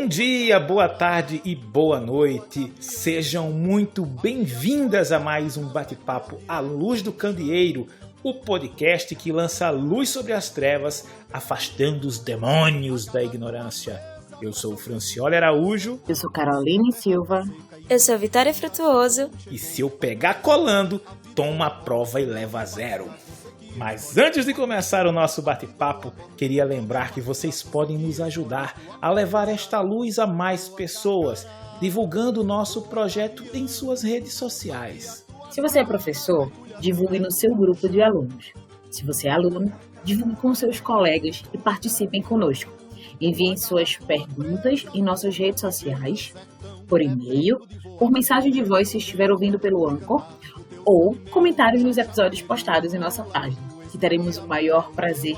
dia, boa tarde e boa noite. Sejam muito bem-vindas a mais um bate-papo à luz do candeeiro, o podcast que lança a luz sobre as trevas, afastando os demônios da ignorância. Eu sou o Francioli Araújo. Eu sou Caroline Silva. Eu sou Vitória Frutuoso. E se eu pegar colando, toma a prova e leva 0. Mas antes de começar o nosso bate-papo, queria lembrar que vocês podem nos ajudar a levar esta luz a mais pessoas, divulgando o nosso projeto em suas redes sociais. Se você é professor, divulgue no seu grupo de alunos. Se você é aluno, divulgue com seus colegas e participem conosco. Enviem suas perguntas em nossas redes sociais, por e-mail, por mensagem de voz se estiver ouvindo pelo Anchor, ou comentários nos episódios postados em nossa página, que teremos o maior prazer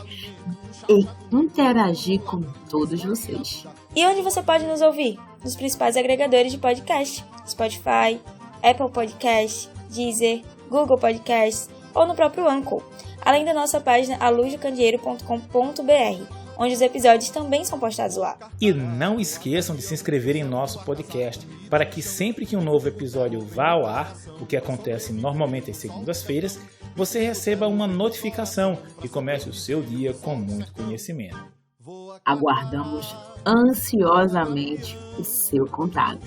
em interagir com todos vocês. E onde você pode nos ouvir? Nos principais agregadores de podcast: Spotify, Apple Podcast, Deezer, Google Podcasts ou no próprio Anchor, além da nossa página aluzdocandeeiro.com.br, onde os episódios também são postados lá. E não esqueçam de se inscrever em nosso podcast, para que sempre que um novo episódio vá ao ar, o que acontece normalmente às segundas-feiras, você receba uma notificação e comece o seu dia com muito conhecimento. Aguardamos ansiosamente o seu contato.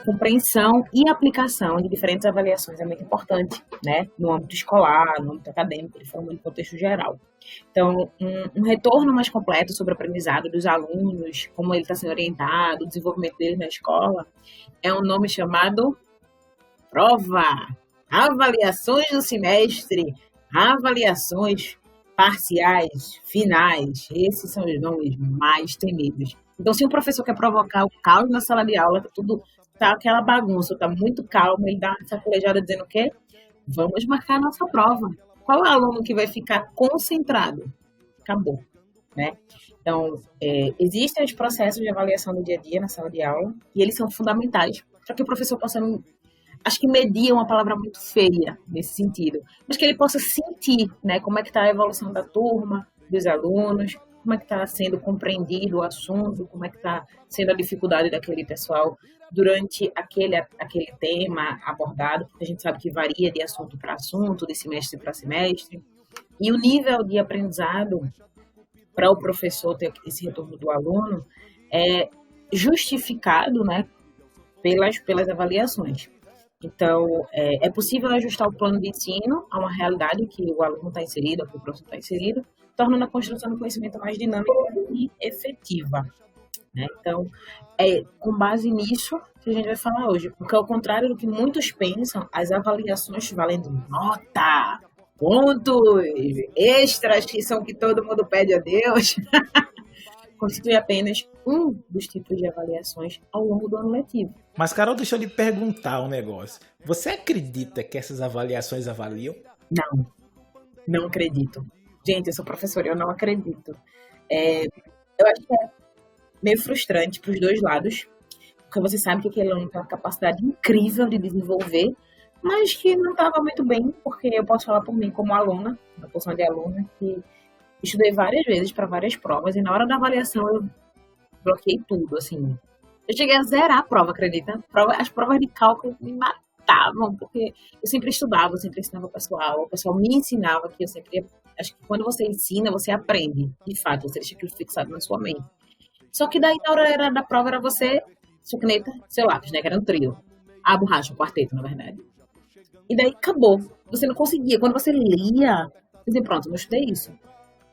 Compreensão e aplicação de diferentes avaliações é muito importante, né? No âmbito escolar, no âmbito acadêmico, de forma de contexto geral. Então, um retorno mais completo sobre o aprendizado dos alunos, como ele está sendo orientado, o desenvolvimento dele na escola, é um nome chamado prova. Avaliações do semestre, avaliações parciais, finais, esses são os nomes mais temidos. Então, se um professor quer provocar o caos na sala de aula, tá aquela bagunça, tá muito calmo, ele dá uma sacolejada dizendo o quê? Vamos marcar a nossa prova. Qual é o aluno que vai ficar concentrado? Acabou, né? Então, existem os processos de avaliação do dia a dia na sala de aula e eles são fundamentais para que o professor possa, acho que medir é uma palavra muito feia nesse sentido, mas que ele possa sentir, né, como é que está a evolução da turma, dos alunos, como é que está sendo compreendido o assunto, como é que está sendo a dificuldade daquele pessoal durante aquele tema abordado. A gente sabe que varia de assunto para assunto, de semestre para semestre. E o nível de aprendizado para o professor ter esse retorno do aluno é justificado, né, pelas avaliações. Então, é possível ajustar o plano de ensino a uma realidade que o aluno está inserido, que o professor está inserido, tornando a construção do conhecimento mais dinâmica e efetiva, né? Então, é com base nisso que a gente vai falar hoje, porque ao contrário do que muitos pensam, as avaliações valendo nota, pontos, extras, que são que todo mundo pede a Deus, constitui apenas um dos tipos de avaliações ao longo do ano letivo. Mas, Carol, deixa eu lhe perguntar um negócio. Você acredita que essas avaliações avaliam? Não acredito. Gente, eu sou professora, eu não acredito. Eu acho que é meio frustrante para os dois lados, porque você sabe que aquele aluno tem uma capacidade incrível de desenvolver, mas que não estava muito bem, porque eu posso falar por mim como aluna, na posição de aluna, que estudei várias vezes para várias provas, e na hora da avaliação eu bloqueei tudo, assim. Eu cheguei a zerar a prova, acredita? As provas de cálculo me matavam, porque eu sempre estudava, eu sempre ensinava o pessoal me ensinava que eu sempre... Acho que quando você ensina, você aprende. De fato, você deixa aquilo fixado na sua mente. Só que daí, na hora da prova, era você, sua caneta, seu lápis, né? Que era um trio. A borracha, um quarteto, na verdade. E daí, acabou. Você não conseguia. Quando você lia, você dizia, pronto, não estudei isso.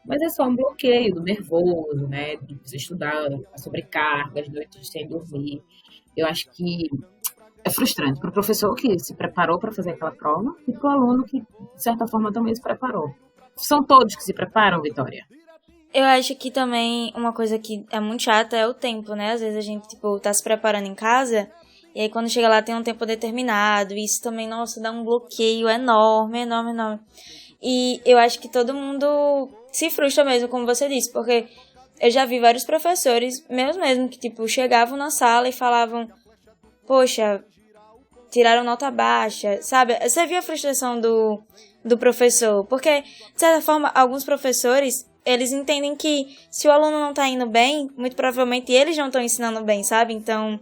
Mas é só um bloqueio do nervoso, né? De você estudar a sobrecarga, as noites sem dormir. Eu acho que é frustrante para o professor que se preparou para fazer aquela prova e para o aluno que, de certa forma, também se preparou. São todos que se preparam, Vitória? Eu acho que também uma coisa que é muito chata é o tempo, né? Às vezes a gente, tá se preparando em casa e aí quando chega lá tem um tempo determinado. E isso também, nossa, dá um bloqueio enorme. E eu acho que todo mundo se frustra mesmo, como você disse, porque eu já vi vários professores, meus mesmo, que, chegavam na sala e falavam, poxa, tiraram nota baixa, sabe? Você viu a frustração do professor, porque, de certa forma, alguns professores, eles entendem que se o aluno não tá indo bem, muito provavelmente eles não estão ensinando bem, sabe? Então,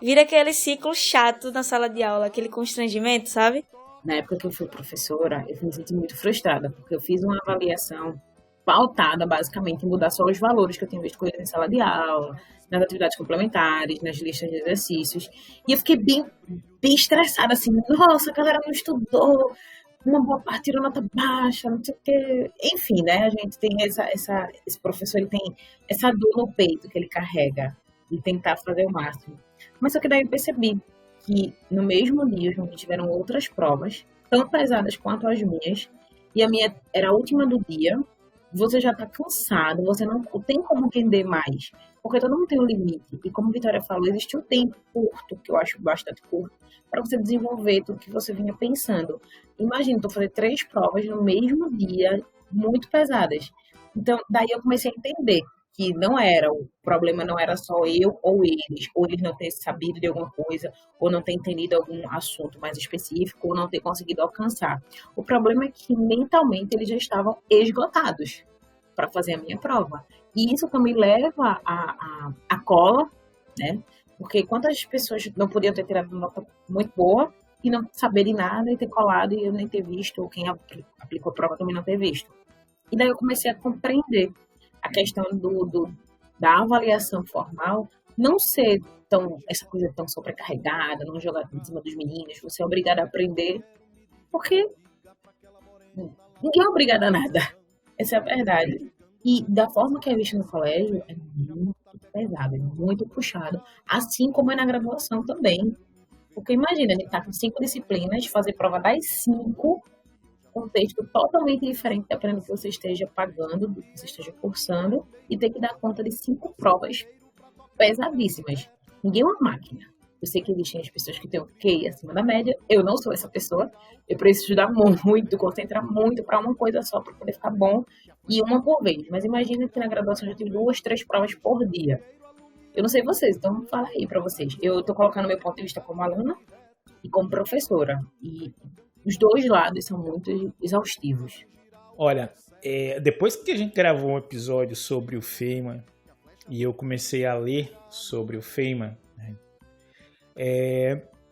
vira aquele ciclo chato na sala de aula, aquele constrangimento, sabe? Na época que eu fui professora, eu me senti muito frustrada, porque eu fiz uma avaliação pautada, basicamente, em mudar só os valores que eu tinha visto com eles em sala de aula, nas atividades complementares, nas listas de exercícios. E eu fiquei bem estressada, assim, nossa, a galera não estudou, uma boa parte tirou nota baixa, não sei o quê. Enfim, né, a gente tem esse professor, ele tem essa dor no peito que ele carrega, e tentar fazer o máximo. Mas só que daí eu percebi que no mesmo dia os meninos tiveram outras provas, tão pesadas quanto as minhas, e a minha era a última do dia. Você já está cansado, você não tem como render mais, porque todo mundo tem um limite. E como a Vitória falou, existe um tempo curto, que eu acho bastante curto, para você desenvolver tudo que você vinha pensando. Imagina, estou fazendo 3 provas no mesmo dia, muito pesadas. Então, daí eu comecei a entender que o problema não era só eu ou eles não terem sabido de alguma coisa, ou não ter entendido algum assunto mais específico, ou não ter conseguido alcançar. O problema é que mentalmente eles já estavam esgotados para fazer a minha prova. E isso também leva a cola, né? Porque quantas pessoas não podiam ter tirado uma nota muito boa e não saber de nada e ter colado e eu nem ter visto, ou quem aplicou a prova também não ter visto. E daí eu comecei a compreender a questão da avaliação formal não ser essa coisa tão sobrecarregada, não jogar em cima dos meninos, você é obrigado a aprender, porque ninguém é obrigado a nada. Essa é a verdade. E da forma que é visto no colégio, é muito pesado, é muito puxado, assim como é na graduação também. Porque imagina, a gente tá com 5 disciplinas, fazer prova das 5, um texto totalmente diferente dependendo do que você esteja pagando, do que você esteja cursando, e ter que dar conta de 5 provas pesadíssimas. Ninguém é uma máquina. Eu sei que existem as pessoas que têm o QI acima da média, eu não sou essa pessoa, eu preciso estudar muito, concentrar muito para uma coisa só para poder ficar bom, e uma por vez. Mas imagina que na graduação eu já tenho 2, 3 provas por dia. Eu não sei vocês, então fala aí para vocês. Eu tô colocando meu ponto de vista como aluna e como professora, e os dois lados são muito exaustivos. Olha, depois que a gente gravou um episódio sobre o Feynman e eu comecei a ler sobre o Feynman, né,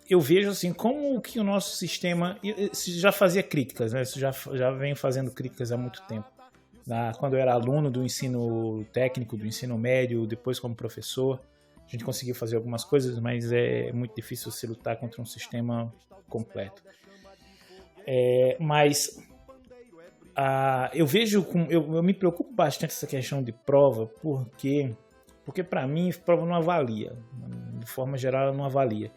eu vejo assim como que o nosso sistema já fazia críticas, né? Isso já vem fazendo críticas há muito tempo. Quando eu era aluno do ensino técnico, do ensino médio, depois como professor, a gente conseguiu fazer algumas coisas, mas é muito difícil se lutar contra um sistema completo. Mas eu vejo, eu me preocupo bastante essa questão de prova, porque para mim prova não avalia, de forma geral ela não avalia.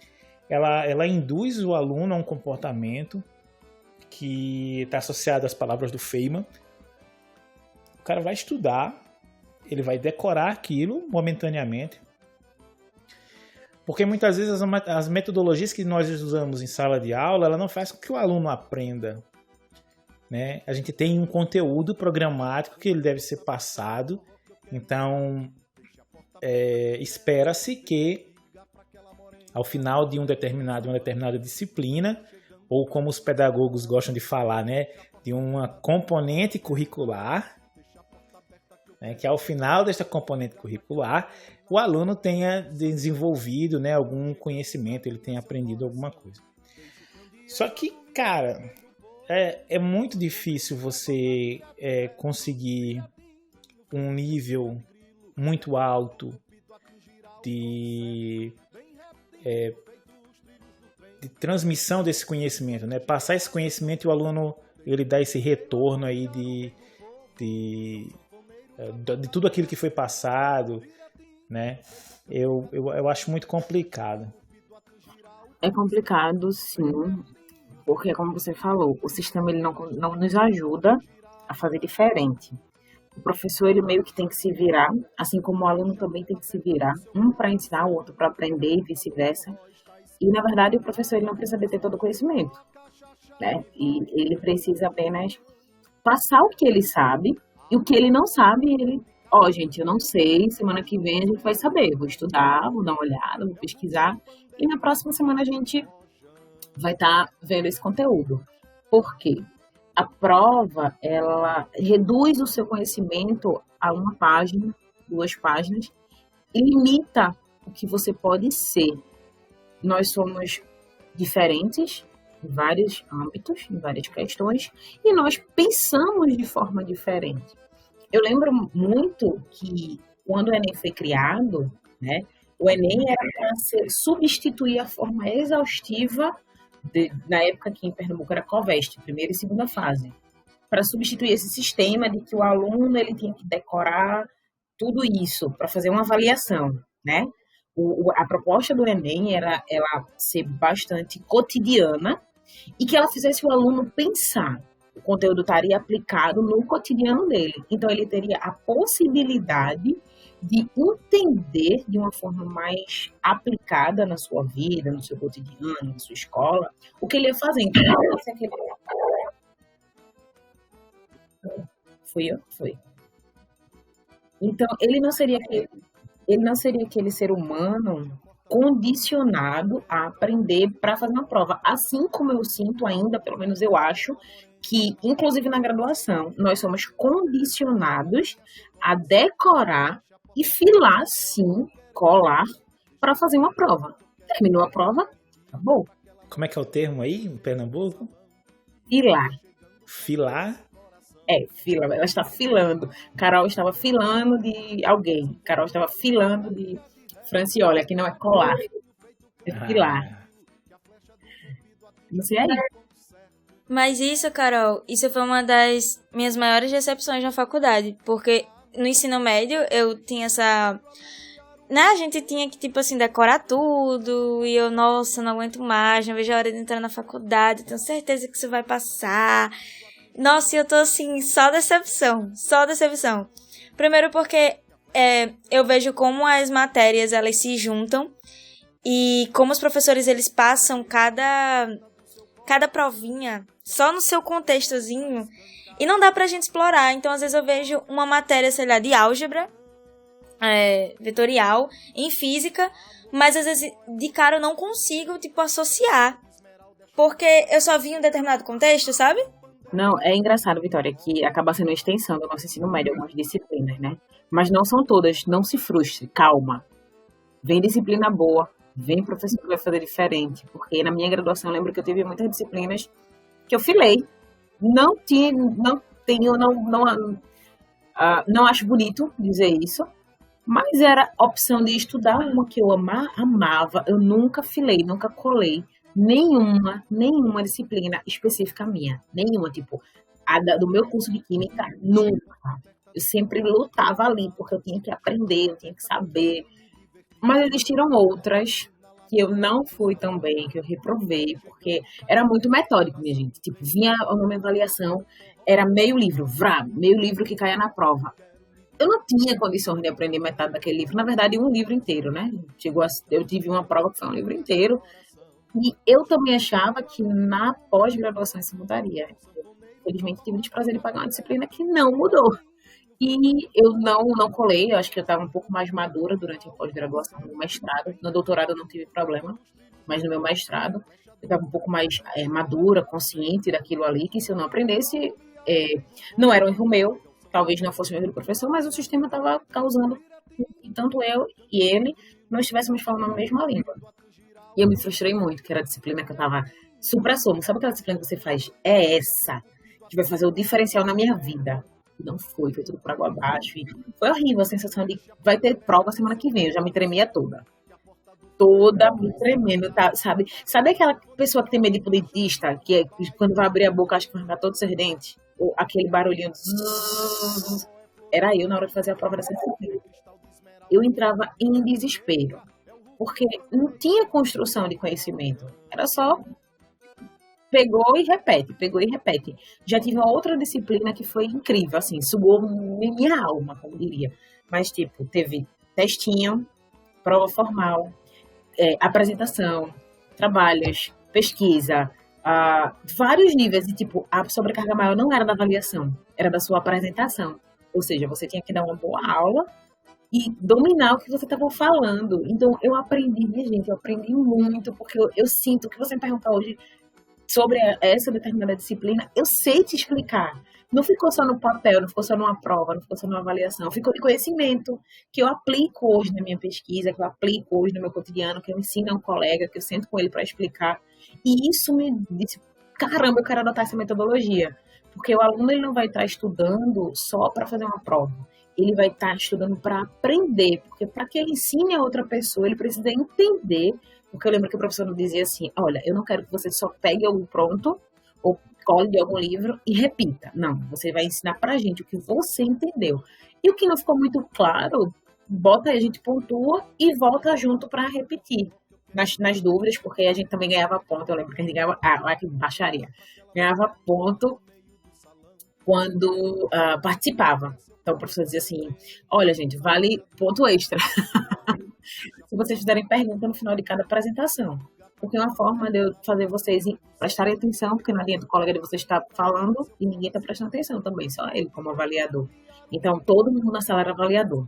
Ela induz o aluno a um comportamento que está associado às palavras do Feynman. O cara vai estudar, ele vai decorar aquilo momentaneamente, porque muitas vezes as metodologias que nós usamos em sala de aula, ela não faz com que o aluno aprenda, né? A gente tem um conteúdo programático que ele deve ser passado, então espera-se que ao final de uma determinada disciplina, ou como os pedagogos gostam de falar, né, de uma componente curricular, né, que ao final desta componente curricular, o aluno tenha desenvolvido, né, algum conhecimento, ele tenha aprendido alguma coisa. Só que, cara, é muito difícil você conseguir um nível muito alto de transmissão desse conhecimento, né? Passar esse conhecimento e o aluno ele dá esse retorno aí de tudo aquilo que foi passado, né? Eu acho muito complicado. É complicado, sim, porque como você falou, o sistema ele não nos ajuda a fazer diferente. O professor ele meio que tem que se virar, assim como o aluno também tem que se virar, um para ensinar, o outro para aprender e vice-versa. E na verdade o professor ele não precisa ter todo o conhecimento, né? E ele precisa apenas passar o que ele sabe. E o que ele não sabe, gente, eu não sei, semana que vem a gente vai saber. Vou estudar, vou dar uma olhada, vou pesquisar. E na próxima semana a gente vai estar vendo esse conteúdo. Por quê? A prova, ela reduz o seu conhecimento a uma página, 2 páginas, e limita o que você pode ser. Nós somos diferentes em vários âmbitos, em várias questões, e nós pensamos de forma diferente. Eu lembro muito que quando o Enem foi criado, né, o Enem era para substituir a forma exaustiva, na época aqui em Pernambuco era COVEST, primeira e segunda fase, para substituir esse sistema de que o aluno ele tinha que decorar tudo isso para fazer uma avaliação, né? A proposta do Enem era ela ser bastante cotidiana e que ela fizesse o aluno pensar. O conteúdo estaria aplicado no cotidiano dele. Então, ele teria a possibilidade de entender de uma forma mais aplicada na sua vida, no seu cotidiano, na sua escola, o que ele ia fazer. Então, Foi. Então, ele não seria aquele ser humano condicionado a aprender para fazer uma prova. Assim como eu sinto ainda, pelo menos eu acho, que, inclusive na graduação, nós somos condicionados a decorar e filar, sim, colar, para fazer uma prova. Terminou a prova, acabou. Como é que é o termo aí em Pernambuco? Filar. Filar? Fila. Ela está filando. Carol estava filando de alguém. Carol estava filando de Francioli, que não é colar. É filar. Não sei aí. Mas isso, Carol, isso foi uma das minhas maiores decepções na faculdade. Porque no ensino médio eu tinha essa... Né, a gente tinha que, tipo assim, decorar tudo. E eu, nossa, não aguento mais. Não vejo a hora de entrar na faculdade. Tenho certeza que isso vai passar. Nossa, eu tô assim, só decepção. Primeiro porque eu vejo como as matérias, elas se juntam. E como os professores, eles passam cada provinha só no seu contextozinho. E não dá pra gente explorar. Então, às vezes eu vejo uma matéria, sei lá, de álgebra, vetorial, em física. Mas, às vezes, de cara eu não consigo, tipo, associar. Porque eu só vi um determinado contexto, sabe? Não, é engraçado, Vitória, que acaba sendo uma extensão do nosso ensino médio, algumas disciplinas, né? Mas não são todas, não se frustre, calma. Vem disciplina boa, vem professor que vai fazer diferente. Porque na minha graduação eu lembro que eu tive muitas disciplinas que eu filei. Não acho bonito dizer isso, mas era opção de estudar uma que eu amava, eu nunca filei, nunca colei. Nenhuma disciplina específica minha. Nenhuma, tipo, do meu curso de Química, nunca. Eu sempre lutava ali, porque eu tinha que aprender, eu tinha que saber. Mas existiram outras que eu não fui tão bem, que eu reprovei, porque era muito metódico, minha gente. Tipo, vinha a minha avaliação, era meio livro que caía na prova. Eu não tinha condições de aprender metade daquele livro. Na verdade, um livro inteiro, né? Eu tive uma prova que foi um livro inteiro. E eu também achava que na pós-graduação isso mudaria. Infelizmente, tive o desprazer de pagar uma disciplina que não mudou. E eu não colei, eu acho que eu estava um pouco mais madura durante a pós-graduação, no mestrado. No doutorado eu não tive problema, mas no meu mestrado eu estava um pouco mais madura, consciente daquilo ali, que se eu não aprendesse, não era um erro meu, talvez não fosse um erro do professor, mas o sistema estava causando que tanto eu e ele não estivéssemos falando a mesma língua. E eu me frustrei muito, que era a disciplina que eu tava supra-sumo. Sabe aquela disciplina que você faz? É essa que vai fazer o diferencial na minha vida. E não foi tudo por água abaixo. E foi horrível a sensação de que vai ter prova semana que vem. Eu já me tremia toda. Toda me tremendo, tá? Sabe? Sabe aquela pessoa que tem medo de ir pro dentista, que quando vai abrir a boca, acha que vai arrancar todos os seus dentes? Ou aquele barulhinho. Era eu na hora de fazer a prova dessa disciplina. Eu entrava em desespero. Porque não tinha construção de conhecimento. Era só pegou e repete. Já tive uma outra disciplina que foi incrível, assim, sugou minha alma, como diria. Mas, tipo, teve textinho, prova formal, apresentação, trabalhos, pesquisa, vários níveis. E, tipo, a sobrecarga maior não era da avaliação, era da sua apresentação. Ou seja, você tinha que dar uma boa aula e dominar o que você estava falando. Então, eu aprendi, minha gente, eu aprendi muito, porque eu sinto que você me perguntar hoje sobre essa determinada disciplina, eu sei te explicar. Não ficou só no papel, não ficou só numa prova, não ficou só numa avaliação, ficou de conhecimento que eu aplico hoje na minha pesquisa, que eu aplico hoje no meu cotidiano, que eu ensino a um colega, que eu sento com ele para explicar. E isso me disse, caramba, eu quero adotar essa metodologia. Porque o aluno ele não vai estar estudando só para fazer uma prova. Ele vai estar estudando para aprender. Porque para que ele ensine a outra pessoa, ele precisa entender. Porque eu lembro que o professor nos dizia assim, olha, eu não quero que você só pegue algo pronto ou cole de algum livro e repita. Não, você vai ensinar pra gente o que você entendeu. E o que não ficou muito claro, bota aí, a gente pontua e volta junto para repetir. Nas dúvidas, porque a gente também ganhava ponto. Eu lembro que a gente ganhava, olha que baixaria, ganhava ponto quando participava. Então o professor dizia assim, olha gente, vale ponto extra se vocês fizerem pergunta no final de cada apresentação. Porque é uma forma de eu fazer vocês prestarem atenção, porque não adianta o colega de vocês estar falando e ninguém está prestando atenção também, só ele como avaliador. Então, todo mundo na sala era avaliador.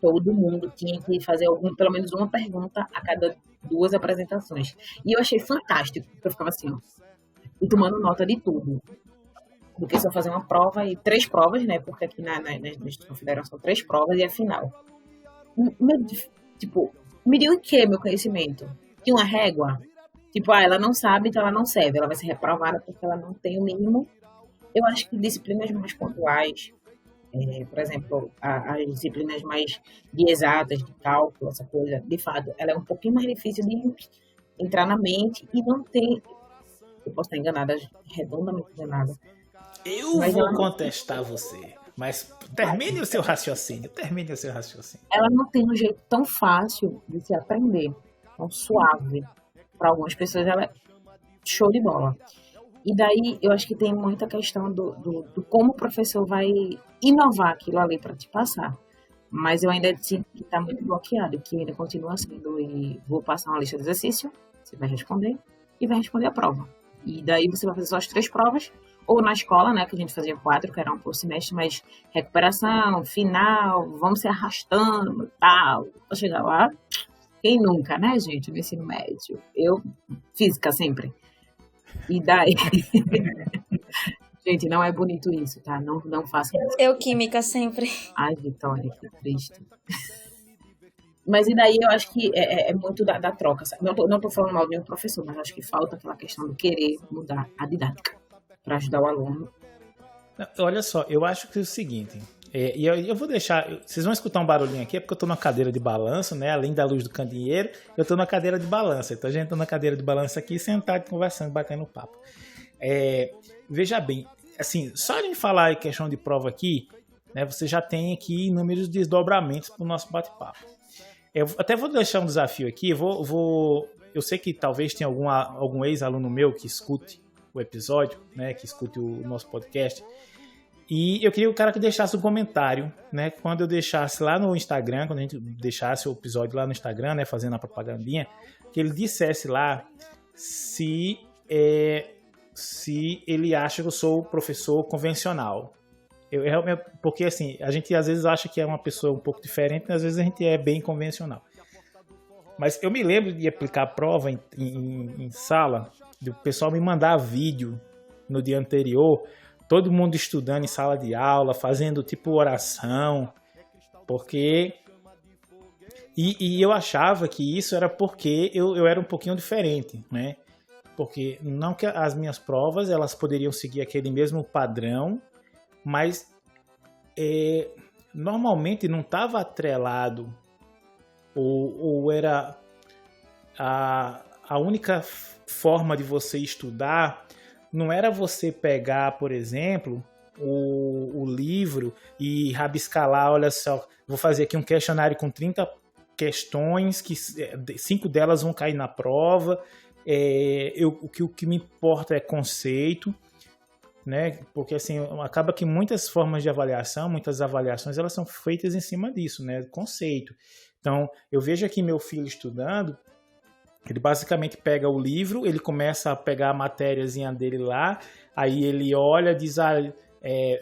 Todo mundo tinha que fazer pelo menos uma pergunta a cada 2 apresentações. E eu achei fantástico, porque eu ficava assim, ó, e tomando nota de tudo. Do que só fazer uma prova e 3 provas, né? Porque aqui na Instituto Federal são 3 provas e a final. Tipo, mediu em que meu conhecimento? Tinha uma régua? Tipo, ela não sabe, então ela não serve. Ela vai ser reprovada porque ela não tem o mínimo. Eu acho que disciplinas mais pontuais, por exemplo, as disciplinas mais de exatas, de cálculo, essa coisa, de fato, ela é um pouquinho mais difícil de entrar na mente e não tem... Eu posso estar enganada, redondamente enganada. Eu vou contestar você. Mas termine o seu raciocínio. Ela não tem um jeito tão fácil de se aprender, tão suave. Para algumas pessoas ela é show de bola. E daí eu acho que tem muita questão do como o professor vai inovar aquilo ali para te passar. Mas eu ainda sinto que está muito bloqueado, que ainda continua sendo. E vou passar uma lista de exercício, você vai responder e vai responder a prova. E daí você vai fazer só as 3 provas. Ou na escola, né, que a gente fazia 4, que era um por semestre, mas recuperação, final, vamos se arrastando e tal, pra chegar lá. Quem nunca, né, gente, no ensino médio? Eu, física sempre. E daí... Gente, não é bonito isso, tá? Não façam isso. Eu, química sempre. Ai, Vitória, que triste. Mas e daí eu acho que é muito da troca, sabe? Não tô falando mal de nenhum professor, mas acho que falta aquela questão do querer mudar a didática para ajudar o aluno. Olha só, eu acho que é o seguinte, e eu vou deixar, vocês vão escutar um barulhinho aqui, é porque eu estou numa cadeira de balanço, né? Além da luz do candeeiro, eu estou na cadeira de balanço. Então a gente está na cadeira de balanço aqui, sentado, conversando, batendo papo. Veja bem, assim, só a gente falar em questão de prova aqui, né? Você já tem aqui inúmeros desdobramentos para o nosso bate-papo. Eu até vou deixar um desafio aqui, eu sei que talvez tenha algum ex-aluno meu que escute o episódio, né, que escute o nosso podcast, e eu queria o cara que deixasse um comentário, né, quando eu deixasse lá no Instagram, quando a gente deixasse o episódio lá no Instagram, né, fazendo a propagandinha, que ele dissesse lá se ele acha que eu sou professor convencional. Porque assim, a gente às vezes acha que é uma pessoa um pouco diferente, mas às vezes a gente é bem convencional. Mas eu me lembro de aplicar a prova em sala, do pessoal me mandar vídeo no dia anterior, todo mundo estudando em sala de aula, fazendo tipo oração, porque... E eu achava que isso era porque eu era um pouquinho diferente, né? Porque não que as minhas provas elas poderiam seguir aquele mesmo padrão, mas normalmente não estava atrelado ou era a única forma de você estudar, não era você pegar, por exemplo, o livro e rabiscar lá, olha só, vou fazer aqui um questionário com 30 questões, que 5 delas vão cair na prova, o que me importa é conceito, né? Porque assim, acaba que muitas formas de avaliação, muitas avaliações, elas são feitas em cima disso, né? Conceito. Então, eu vejo aqui meu filho estudando, ele basicamente pega o livro, ele começa a pegar a matériazinha dele lá, aí ele olha, diz,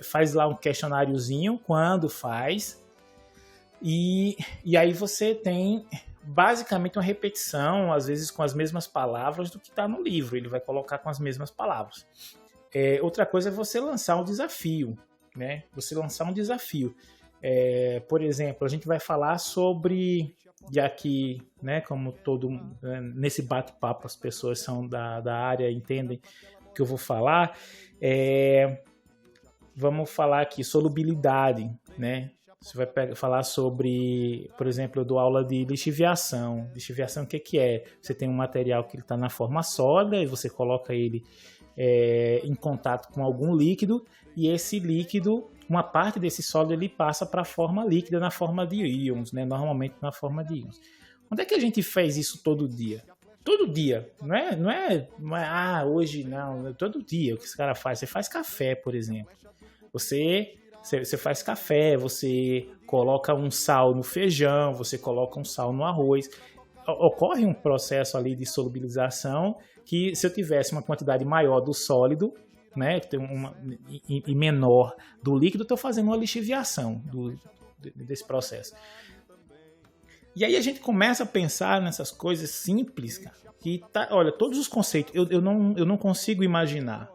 faz lá um questionáriozinho, quando faz, E aí você tem basicamente uma repetição, às vezes com as mesmas palavras do que está no livro. Ele vai colocar com as mesmas palavras. Outra coisa é você lançar um desafio, né? Você lançar um desafio. Por exemplo, a gente vai falar sobre, já que, né, como nesse bate-papo as pessoas são da área, entendem o que eu vou falar, vamos falar aqui, solubilidade, né? Você vai falar sobre, por exemplo, eu dou aula de lixiviação. Lixiviação, o que é? Você tem um material que está na forma sólida e você coloca ele em contato com algum líquido, e esse líquido, uma parte desse sólido, ele passa para a forma líquida na forma de íons, né? Normalmente na forma de íons. Onde é que a gente faz isso todo dia? Todo dia, não é hoje não, todo dia o que esse cara faz. Você faz café, por exemplo. Você faz café, você coloca um sal no feijão, você coloca um sal no arroz. Ocorre um processo ali de solubilização que, se eu tivesse uma quantidade maior do sólido, né, e menor do líquido, eu estou fazendo uma lixiviação desse processo. E aí a gente começa a pensar nessas coisas simples, cara, que olha, todos os conceitos, eu não consigo imaginar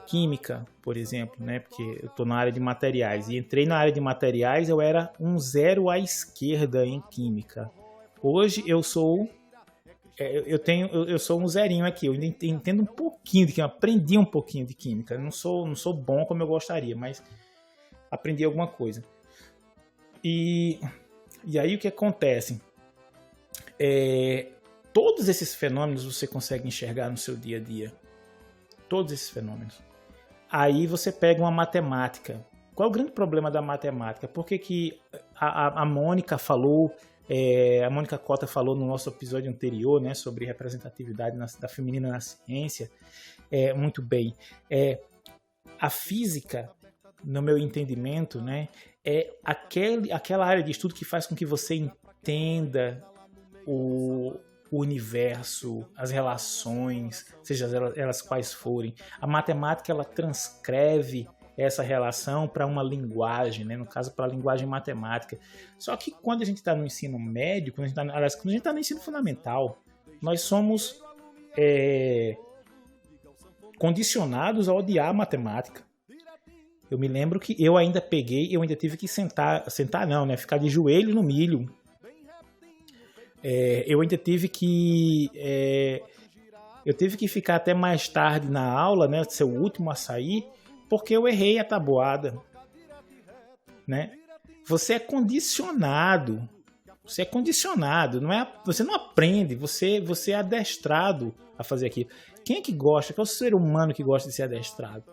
química, por exemplo, né, porque eu estou na área de materiais, e entrei na área de materiais, eu era um 0 à esquerda em química. Hoje eu sou um zerinho aqui, eu entendo um pouquinho de química, aprendi um pouquinho de química, eu não sou bom como eu gostaria, mas aprendi alguma coisa. E aí o que acontece? Todos esses fenômenos você consegue enxergar no seu dia a dia. Todos esses fenômenos. Aí você pega uma matemática. Qual é o grande problema da matemática? Por que a Mônica falou, a Mônica Cota falou no nosso episódio anterior, né, sobre representatividade da feminina na ciência, muito bem. A física, no meu entendimento, né, é aquela área de estudo que faz com que você entenda o universo, as relações, seja elas quais forem. A matemática, ela transcreve essa relação para uma linguagem, né? No caso, para a linguagem matemática. Só que quando a gente está no ensino médio, quando a gente está no ensino fundamental, nós somos condicionados a odiar a matemática. Eu me lembro que eu ainda tive que sentar não, né? Ficar de joelho no milho. Eu ainda tive que ficar até mais tarde na aula, né, ser o último a sair, porque eu errei a tabuada, né? Você é condicionado, você não aprende, você é adestrado a fazer aquilo. Quem é que gosta? Qual é o ser humano que gosta de ser adestrado?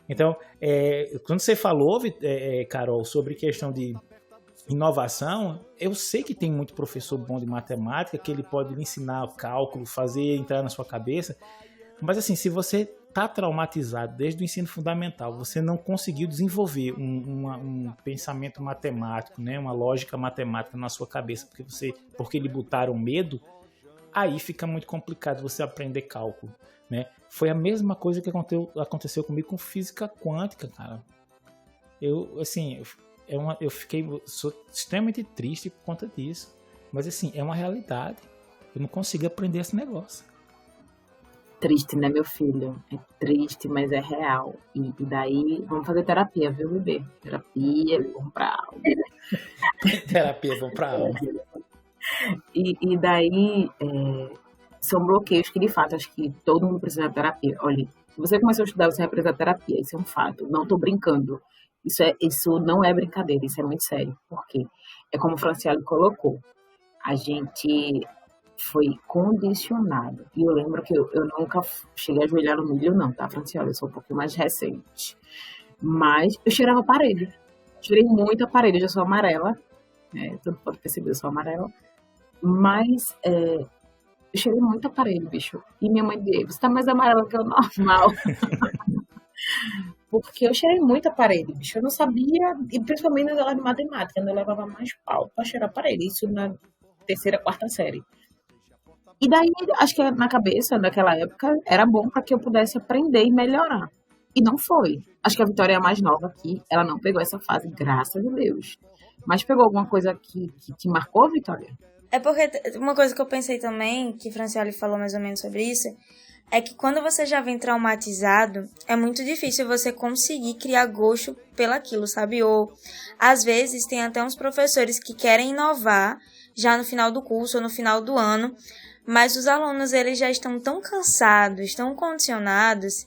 Então, quando você falou, Carol, sobre questão de inovação, eu sei que tem muito professor bom de matemática que ele pode lhe ensinar o cálculo, fazer entrar na sua cabeça, mas assim, se você está traumatizado desde o ensino fundamental, você não conseguiu desenvolver um pensamento matemático, né, uma lógica matemática na sua cabeça, porque lhe botaram medo, aí fica muito complicado você aprender cálculo, né? Foi a mesma coisa que aconteceu comigo com física quântica, cara. Sou extremamente triste por conta disso. Mas assim, é uma realidade. Eu não consigo aprender esse negócio. Triste, né, meu filho? É triste, mas é real. E daí, vamos fazer terapia, viu, bebê? Terapia é bom pra alma. Terapia é bom pra alma. E daí, são bloqueios que, de fato, acho que todo mundo precisa de terapia. Olha, se você começou a estudar, você vai precisar de terapia. Isso é um fato. Não tô brincando. Isso não é brincadeira, isso é muito sério. Por quê? É como o Franciele colocou. A gente foi condicionado. E eu lembro que eu nunca cheguei a ajoelhar no milho, não, tá, Franciele? Eu sou um pouquinho mais recente. Mas eu cheirava a parede. Cheirei muito a parede. Eu já sou amarela. Todo mundo pode perceber, eu sou amarela. Mas eu cheirei muito a parede, bicho. E minha mãe disse, você tá mais amarela que o normal. Porque eu cheirei muito a parede, bicho. Eu não sabia, e principalmente nas aulas de matemática, eu levava mais pau pra cheirar a parede. Isso na 3ª, 4ª série. E daí, acho que na cabeça, naquela época, era bom para que eu pudesse aprender e melhorar. E não foi. Acho que a Vitória é a mais nova aqui. Ela não pegou essa fase, graças a Deus. Mas pegou alguma coisa que te marcou, Vitória? É porque uma coisa que eu pensei também, que Franciele falou mais ou menos sobre isso, é que quando você já vem traumatizado, é muito difícil você conseguir criar gosto pelaquilo, sabe? Ou, às vezes, tem até uns professores que querem inovar já no final do curso ou no final do ano, mas os alunos, eles já estão tão cansados, tão condicionados,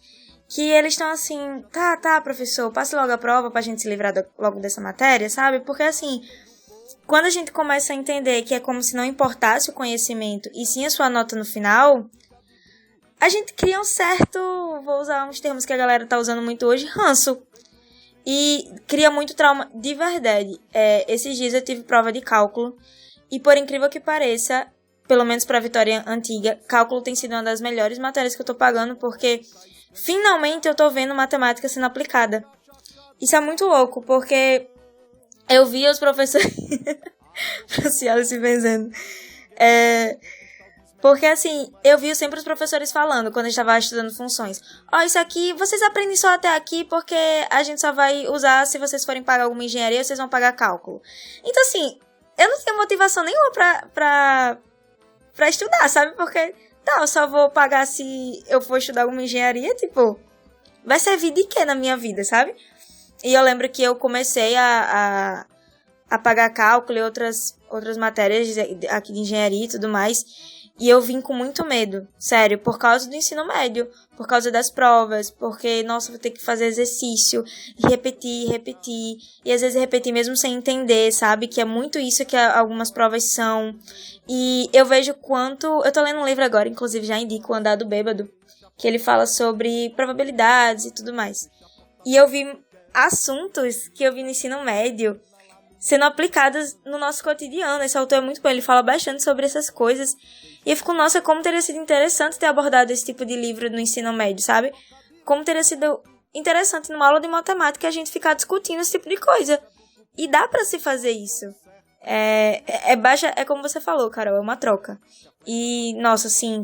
que eles estão assim, tá, professor, passe logo a prova pra gente se livrar logo dessa matéria, sabe? Porque, assim, quando a gente começa a entender que é como se não importasse o conhecimento e sim a sua nota no final, a gente cria um certo, vou usar uns termos que a galera tá usando muito hoje, ranço. E cria muito trauma de verdade. Esses dias eu tive prova de cálculo e, por incrível que pareça, pelo menos pra Vitória antiga, cálculo tem sido uma das melhores matérias que eu tô pagando, porque finalmente eu tô vendo matemática sendo aplicada. Isso é muito louco, porque eu via os professores Franciele se benzendo. Porque, assim, eu vi sempre os professores falando, quando eu estava estudando funções. Isso aqui, vocês aprendem só até aqui, porque a gente só vai usar se vocês forem pagar alguma engenharia, vocês vão pagar cálculo. Então, assim, eu não tenho motivação nenhuma pra estudar, sabe? Porque, eu só vou pagar se eu for estudar alguma engenharia, tipo, vai servir de quê na minha vida, sabe? E eu lembro que eu comecei a pagar cálculo e outras matérias aqui de engenharia e tudo mais. E eu vim com muito medo, sério, por causa do ensino médio, por causa das provas, porque, nossa, vou ter que fazer exercício, e repetir, e às vezes repetir mesmo sem entender, sabe? Que é muito isso que algumas provas são. E eu vejo quanto... Eu tô lendo um livro agora, inclusive já indico, O Andar do Bêbado, que ele fala sobre probabilidades e tudo mais. E eu vi assuntos que eu vi no ensino médio sendo aplicados no nosso cotidiano. Esse autor é muito bom, ele fala bastante sobre essas coisas. E eu fico, nossa, como teria sido interessante ter abordado esse tipo de livro no ensino médio, sabe? Como teria sido interessante numa aula de matemática a gente ficar discutindo esse tipo de coisa. E dá pra se fazer isso. É como você falou, Carol, é uma troca. E, nossa, assim,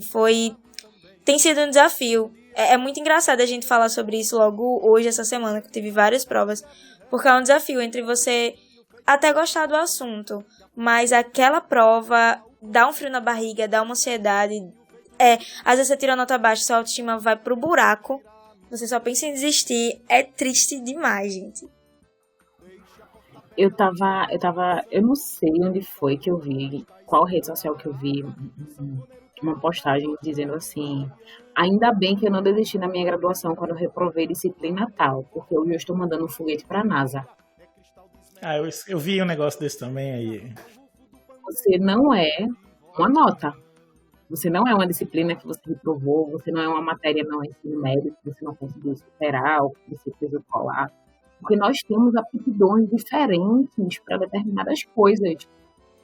tem sido um desafio. É muito engraçado a gente falar sobre isso logo hoje, essa semana, que eu tive várias provas. Porque é um desafio entre você até gostar do assunto, mas aquela prova dá um frio na barriga, dá uma ansiedade. Às vezes você tira a nota baixa, sua autoestima vai pro buraco, você só pensa em desistir. É triste demais, gente. Eu não sei onde foi que eu vi, qual rede social que eu vi, uma postagem dizendo assim: ainda bem que eu não desisti na minha graduação quando eu reprovei disciplina tal, porque hoje eu estou mandando um foguete pra NASA. Eu vi um negócio desse também aí. Você não é uma nota. Você não é uma disciplina que você reprovou, você não é uma matéria no ensino médio que você não conseguiu superar ou que você precisou colar. Porque nós temos aptidões diferentes para determinadas coisas.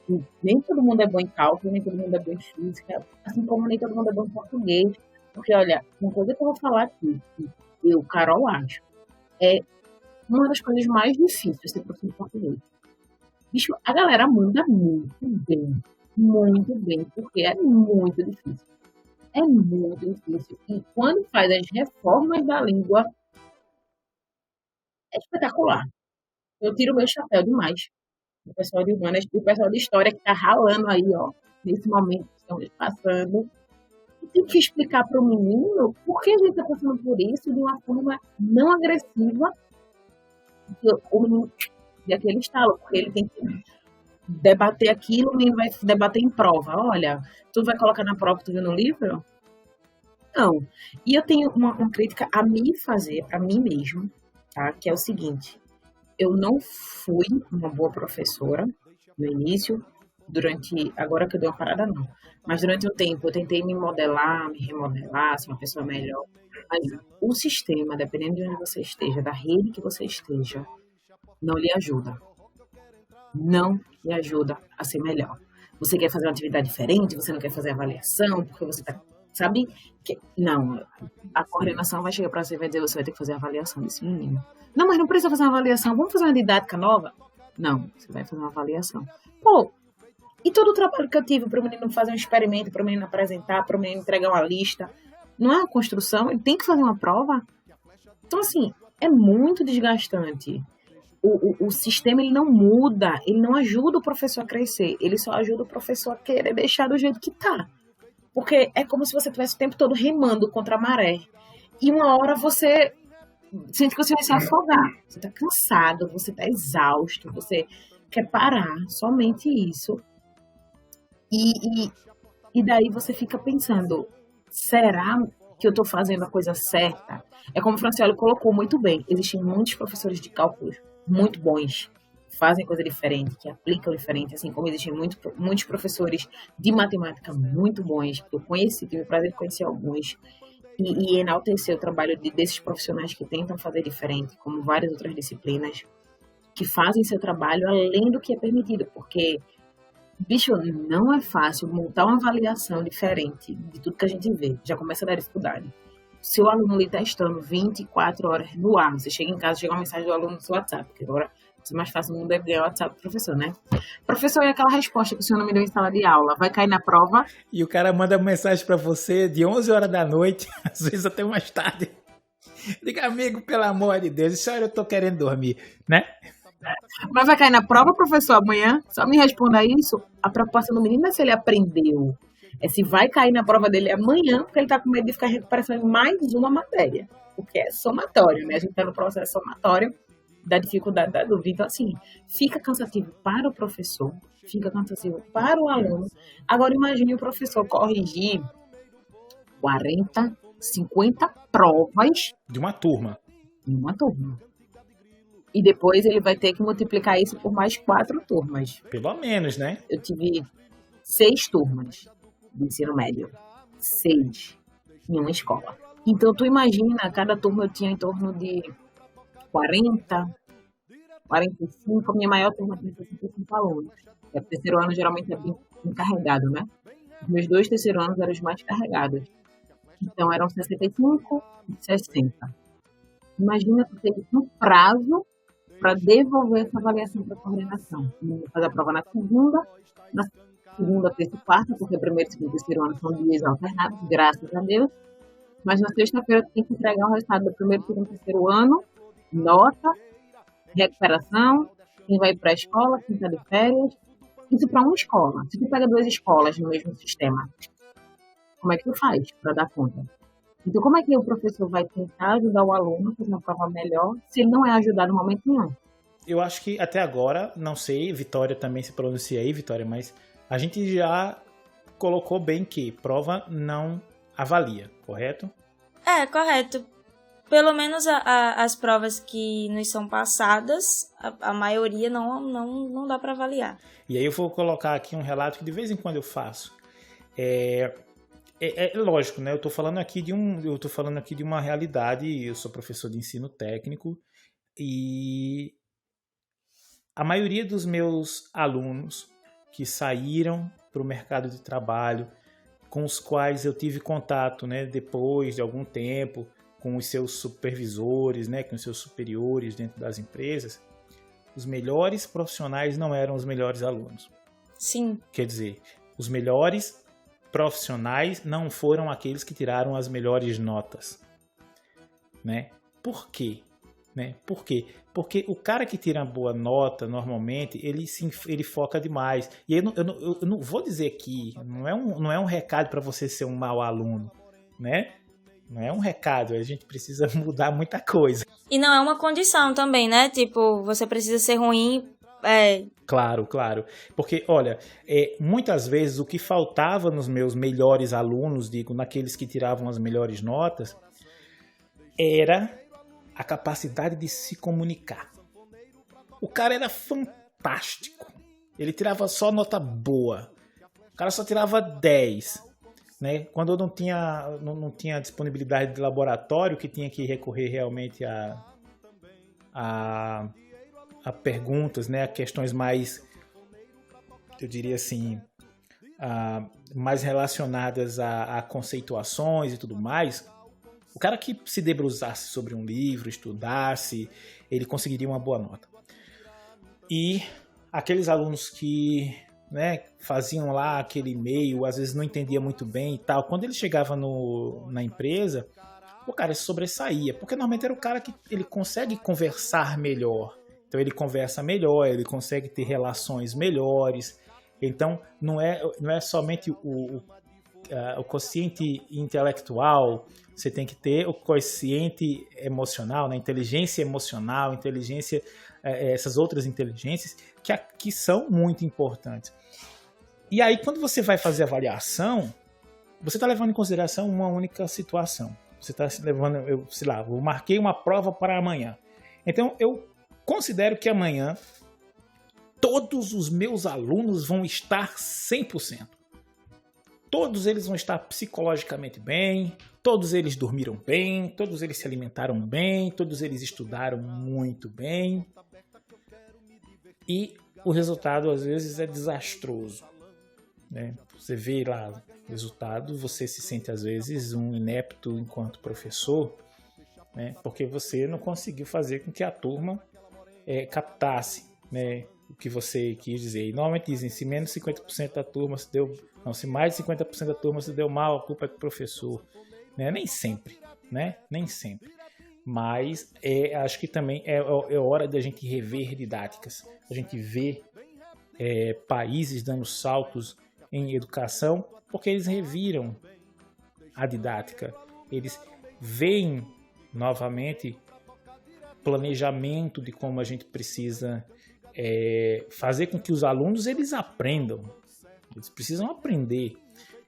E nem todo mundo é bom em cálculo, nem todo mundo é bom em física, assim como nem todo mundo é bom em português. Porque, olha, uma coisa que eu vou falar aqui, que eu, Carol, acho, é uma das coisas mais difíceis ser professor de português. Bicho, a galera manda muito bem, porque é muito difícil. É muito difícil. E quando faz as reformas da língua, é espetacular. Eu tiro meu chapéu demais. O pessoal de humanas e o pessoal de história que tá ralando aí, ó, nesse momento que estamos passando. E tem que explicar para o menino por que a gente está passando por isso de uma forma não agressiva. O menino de aquele estalo, porque ele tem que debater aquilo, o menino vai debater em prova. Olha, tu vai colocar na prova que tu viu no livro? Não. E eu tenho uma crítica a me fazer, para mim mesmo, tá? Que é o seguinte: eu não fui uma boa professora no início, agora que eu dei uma parada, não. Mas durante um tempo eu tentei me modelar, me remodelar, ser uma pessoa melhor. Mas o sistema, dependendo de onde você esteja, da rede que você esteja, não lhe ajuda. Não lhe ajuda a ser melhor. Você quer fazer uma atividade diferente, você não quer fazer avaliação, porque você tá, sabe? Não, a coordenação vai chegar para você e vai dizer: você vai ter que fazer a avaliação desse menino. Não, mas não precisa fazer uma avaliação, vamos fazer uma didática nova? Não, você vai fazer uma avaliação. Pô, e todo o trabalho que eu tive para o menino fazer um experimento, para o menino apresentar, para o menino entregar uma lista, não é uma construção, ele tem que fazer uma prova. Então, assim, é muito desgastante. o sistema ele não muda, ele não ajuda o professor a crescer, ele só ajuda o professor a querer deixar do jeito que tá. Porque é como se você estivesse o tempo todo remando contra a maré. E uma hora você sente que você vai se afogar. Você tá cansado, você tá exausto, você quer parar, somente isso. E daí você fica pensando, será que eu tô fazendo a coisa certa? É como o Francioli colocou muito bem, existem muitos professores de cálculo muito bons, que fazem coisa diferente, que aplicam diferente, assim como existem muitos professores de matemática muito bons, que eu conheci, tive o prazer de conhecer alguns, e enaltecer o trabalho desses profissionais que tentam fazer diferente, como várias outras disciplinas, que fazem seu trabalho além do que é permitido, porque, bicho, não é fácil montar uma avaliação diferente de tudo que a gente vê, já começa a dar dificuldade. Se o aluno ali está estando 24 horas no ar, você chega em casa, chega uma mensagem do aluno no seu WhatsApp, porque agora é mais fácil, o mundo deve ganhar o WhatsApp do professor, né? Professor, e aquela resposta que o senhor não me deu em sala de aula, vai cair na prova? E o cara manda mensagem para você de 11 horas da noite, às vezes até mais tarde. Diga, amigo, pelo amor de Deus, isso eu tô querendo dormir, né? Mas vai cair na prova, professor, amanhã? Só me responda isso. A preocupação do menino não é se ele aprendeu, é se vai cair na prova dele amanhã, porque ele tá com medo de ficar em recuperação em mais uma matéria. Porque é somatório, né? A gente tá no processo somatório da dificuldade da dúvida. Então, assim, fica cansativo para o professor, fica cansativo para o aluno. Agora, imagine o professor corrigir 40, 50 provas de uma turma. Em uma turma. E depois ele vai ter que multiplicar isso por mais 4 turmas. Pelo menos, né? Eu tive 6 turmas de ensino médio. 6 em uma escola. Então, tu imagina, cada turma eu tinha em torno de 40, 45. A minha maior turma tinha 65 alunos. O terceiro ano geralmente é bem carregado, né? Os meus 2 terceiros anos eram os mais carregados. Então, eram 65 e 60. Imagina tu ter um prazo para devolver essa avaliação para a coordenação. Eu vou fazer a prova na segunda, terça e quarta, porque primeiro, segundo e terceiro ano são dias alternados, graças a Deus. Mas na sexta-feira tem que entregar o resultado do primeiro, segundo e terceiro ano, nota, recuperação, quem vai para a escola, quem está de férias. Isso para uma escola. Se tu pega 2 escolas no mesmo sistema, como é que tu faz para dar conta? Então, como é que o professor vai tentar ajudar o aluno a fazer uma prova melhor se ele não é ajudado no momento nenhum? Eu acho que até agora, não sei, Vitória também se pronuncia aí, Vitória, mas a gente já colocou bem que prova não avalia, correto? É, correto. Pelo menos as provas que nos são passadas, a maioria não dá para avaliar. E aí eu vou colocar aqui um relato que de vez em quando eu faço. É lógico, né? Eu tô falando aqui de uma realidade. Eu sou professor de ensino técnico e a maioria dos meus alunos que saíram para o mercado de trabalho, com os quais eu tive contato, né, depois de algum tempo, com os seus supervisores, né, com os seus superiores dentro das empresas, os melhores profissionais não eram os melhores alunos. Sim. Quer dizer, os melhores profissionais não foram aqueles que tiraram as melhores notas, né? Por quê? Né? Por quê? Porque o cara que tira uma boa nota, normalmente, ele foca demais. E eu não vou dizer aqui, não é um recado para você ser um mau aluno, né? Não é um recado, a gente precisa mudar muita coisa. E não é uma condição também, né? Tipo, você precisa ser ruim. Claro. Porque, olha, muitas vezes o que faltava nos meus melhores alunos, naqueles que tiravam as melhores notas, era a capacidade de se comunicar. O cara era fantástico. Ele tirava só nota boa. O cara só tirava 10. Né? Quando eu não tinha disponibilidade de laboratório, que tinha que recorrer realmente a perguntas, né, a questões mais, eu diria assim, mais relacionadas a conceituações e tudo mais, o cara que se debruçasse sobre um livro, estudasse, ele conseguiria uma boa nota. E aqueles alunos que, né, faziam lá aquele e-mail, às vezes não entendia muito bem e tal, quando ele chegava na empresa, o cara se sobressaía, porque normalmente era o cara que ele consegue conversar melhor. Então ele conversa melhor, ele consegue ter relações melhores. Então não é somente o quociente intelectual, você tem que ter o quociente emocional, né? Inteligência emocional, essas outras inteligências que são muito importantes. E aí, quando você vai fazer avaliação, você está levando em consideração uma única situação. Você está levando, eu marquei uma prova para amanhã. Então, eu considero que amanhã todos os meus alunos vão estar 100%. Todos eles vão estar psicologicamente bem, todos eles dormiram bem, todos eles se alimentaram bem, todos eles estudaram muito bem. E o resultado, às vezes, é desastroso, né? Você vê lá o resultado, você se sente, às vezes, um inepto enquanto professor, né? Porque você não conseguiu fazer com que a turma captasse, né, o que você quis dizer. E normalmente dizem, se menos de 50% da turma se deu... Não, se mais de 50% da turma se deu mal, a culpa é do professor. Né? Nem sempre, né? Nem sempre. Mas acho que também é hora da gente rever didáticas. A gente vê países dando saltos em educação porque eles reviram a didática. Eles veem novamente planejamento de como a gente precisa fazer com que os alunos eles aprendam. Eles precisam aprender.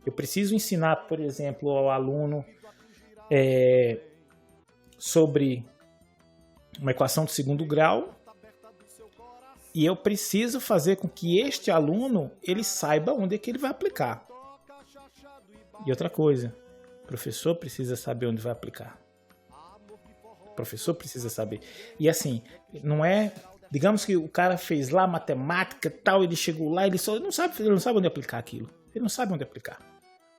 Eu preciso ensinar, por exemplo, ao aluno sobre uma equação de segundo grau, e eu preciso fazer com que este aluno ele saiba onde é que ele vai aplicar. E outra coisa, o professor precisa saber onde vai aplicar. O professor precisa saber. E assim, não é... Digamos que o cara fez lá matemática e tal, ele chegou lá, ele não sabe onde aplicar aquilo. Ele não sabe onde aplicar.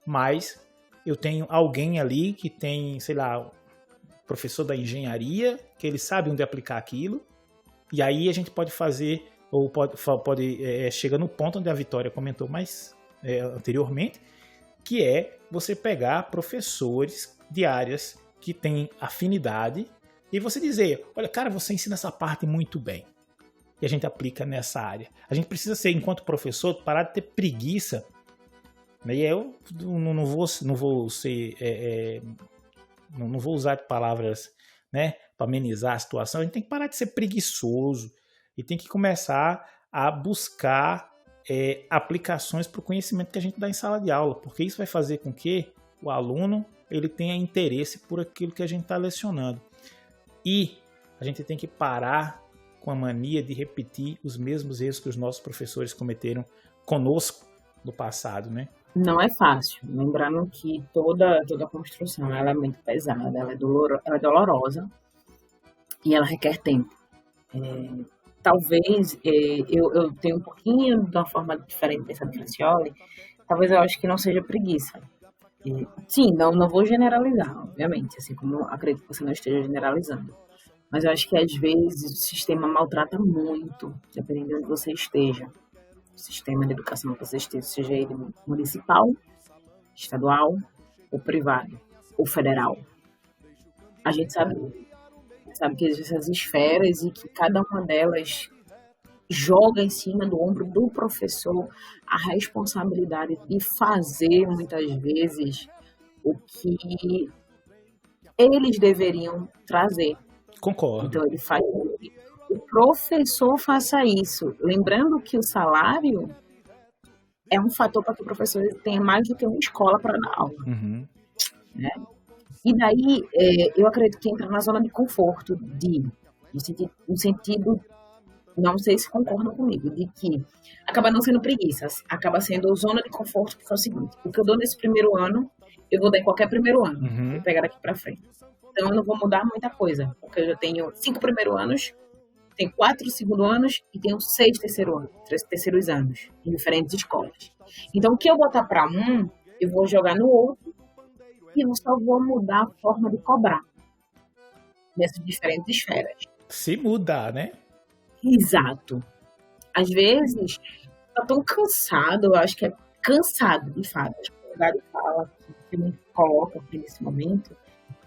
Mas eu tenho alguém ali que tem, sei lá, professor da engenharia, que ele sabe onde aplicar aquilo. E aí a gente pode fazer, ou pode chegar no ponto onde a Vitória comentou mais anteriormente, que é você pegar professores de áreas que têm afinidade e você dizer, olha, cara, você ensina essa parte muito bem. E a gente aplica nessa área. A gente precisa ser, enquanto professor, parar de ter preguiça. E eu não vou usar palavras, né, para amenizar a situação. A gente tem que parar de ser preguiçoso e tem que começar a buscar aplicações para o conhecimento que a gente dá em sala de aula, porque isso vai fazer com que o aluno ele tenha interesse por aquilo que a gente está lecionando. E a gente tem que parar com a mania de repetir os mesmos erros que os nossos professores cometeram conosco no passado, né? Não é fácil. Lembrando que toda construção ela é muito pesada, ela é dolorosa e ela requer tempo. Talvez eu tenho um pouquinho de uma forma diferente de pensar do Francioli. Talvez eu acho que não seja preguiça. Sim, não vou generalizar, obviamente, assim como eu acredito que você não esteja generalizando. Mas eu acho que às vezes o sistema maltrata muito, dependendo de onde você esteja. O sistema de educação que você esteja, seja ele municipal, estadual, ou privado, ou federal. A gente sabe que existem essas esferas e que cada uma delas joga em cima do ombro do professor a responsabilidade de fazer, muitas vezes, o que eles deveriam trazer. Concordo. Então, ele faz com que o professor faça isso. Lembrando que o salário é um fator para que o professor tenha mais do que uma escola para dar aula. Uhum. Né? E daí, eu acredito que entra na zona de conforto, no sentido, não sei se concordam comigo, de que acaba não sendo preguiça, acaba sendo zona de conforto, porque é o seguinte, o que eu dou nesse primeiro ano, eu vou dar em qualquer primeiro ano, vou pegar daqui para frente. Então, eu não vou mudar muita coisa, porque eu já tenho 5 primeiros anos, tenho 4 segundo anos e tenho 6 terceiros anos, em diferentes escolas. Então, o que eu botar para um, eu vou jogar no outro, e eu só vou mudar a forma de cobrar nessas diferentes esferas. Se mudar, né? Exato. Às vezes, tá tão cansado, eu acho que é cansado, de fato. Acho que a verdade fala que a gente coloca nesse momento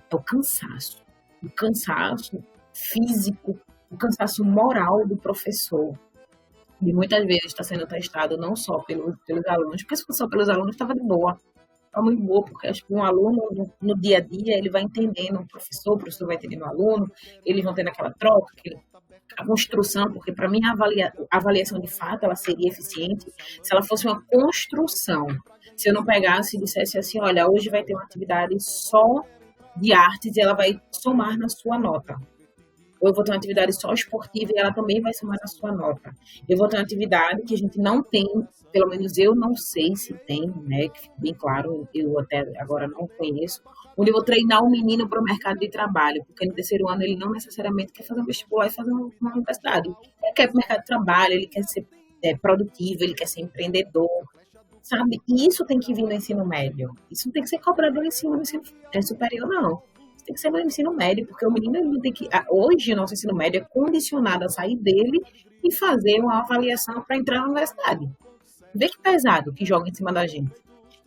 é o cansaço. O cansaço físico, o cansaço moral do professor, de muitas vezes está sendo testado não só pelos alunos, porque se fosse só pelos alunos estava de boa, está muito boa, porque acho que um aluno no dia a dia ele vai entendendo o professor vai entendendo o aluno, eles vão tendo aquela troca, a construção, porque para mim a avaliação de fato ela seria eficiente se ela fosse uma construção. Se eu não pegasse e dissesse assim, olha, hoje vai ter uma atividade só de artes e ela vai somar na sua nota. Ou eu vou ter uma atividade só esportiva e ela também vai somar na sua nota. Eu vou ter uma atividade que a gente não tem, pelo menos eu não sei se tem, né? Que fique bem claro, eu até agora não conheço, onde eu vou treinar o menino para o mercado de trabalho, porque no terceiro ano ele não necessariamente quer fazer um vestibular e fazer uma universidade. Ele quer ir para o mercado de trabalho, ele quer ser produtivo, ele quer ser empreendedor, sabe? E isso tem que vir no ensino médio. Isso não tem que ser cobrado no ensino superior, não. Tem que ser no ensino médio, porque o menino ele tem que. Hoje, o nosso ensino médio é condicionado a sair dele e fazer uma avaliação para entrar na universidade. Vê que pesado que joga em cima da gente.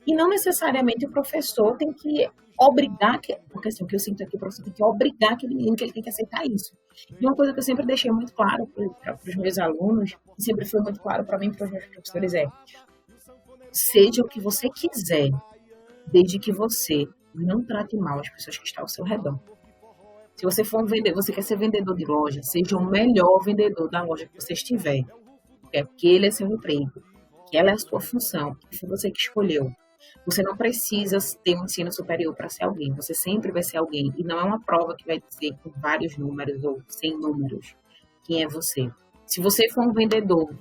E não necessariamente o professor tem que obrigar, porque assim, o que eu sinto aqui, o professor tem que obrigar aquele menino que ele tem que aceitar isso. E uma coisa que eu sempre deixei muito claro para os meus alunos, e sempre foi muito claro para mim e para os meus professores seja o que você quiser, desde que você não trate mal as pessoas que estão ao seu redor. Se você for você quer ser vendedor de loja, seja o melhor vendedor da loja que você estiver. Porque ele é seu emprego, que ela é a sua função, que foi você que escolheu. Você não precisa ter um ensino superior para ser alguém, você sempre vai ser alguém. E não é uma prova que vai dizer com vários números ou 100 números quem é você. Se você for um vendedor,